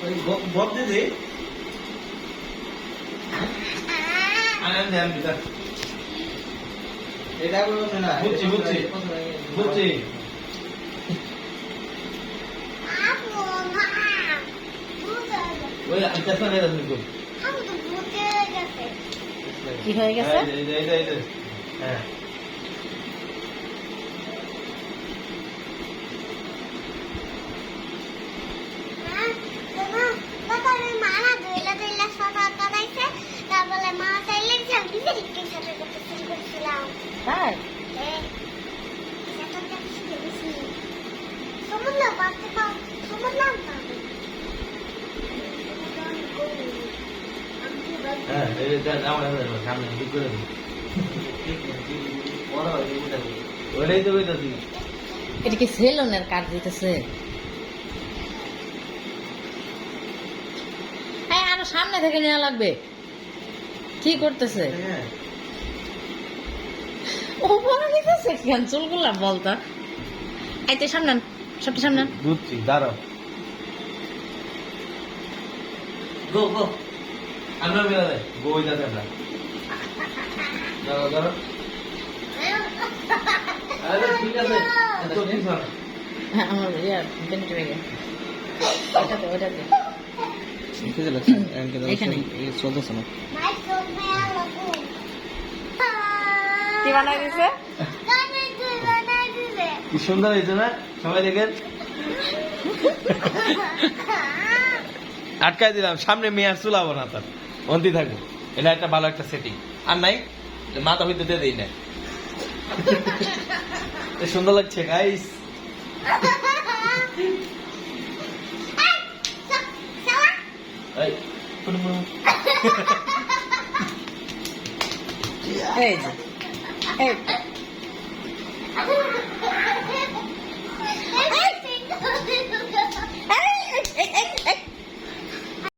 ওই বব দিদি আনন্দ আমি এটা এটা বলছো না বুঝছি বুঝছি বুঝছি ওই আইতাছ না তুমি কই কি হয়ে গেছে? এই হ্যাঁ তাই হ্যাঁ এটা আমার সামনে ঠিক করে দিই ওটাই তো বলতেছি এটা কি সেলুনের কার্ড দিতেছে? হ্যাঁ আরো সামনে থেকে নেওয়া লাগবে। কি করতেছে ও বড় নিতেছে কেন চুলগুলা বলতা আইতে সামনে সবটা সামনে বুঝছি দাঁড়াও গো গো আমরা বেরা দেয় বই যাতে আমরা দাঁড়াও দাঁড়াও আরে ঠিক আছে তো ঠিক আছে হ্যাঁ আমার বেনিট হয়ে গেছে ওটাতে এখানে চলতেছে না কি বানাই দিছে? কি সুন্দর হয়েছে না সবাই দেখেন আটকায় দিলাম সামনে মেয়ার চুলাবো না তার অন্তি থাকবো এটা একটা ভালো একটা সেটিং আর নাই মাথা হইতে দিয়ে দিই না সুন্দর লাগছে গাইস এই যে এই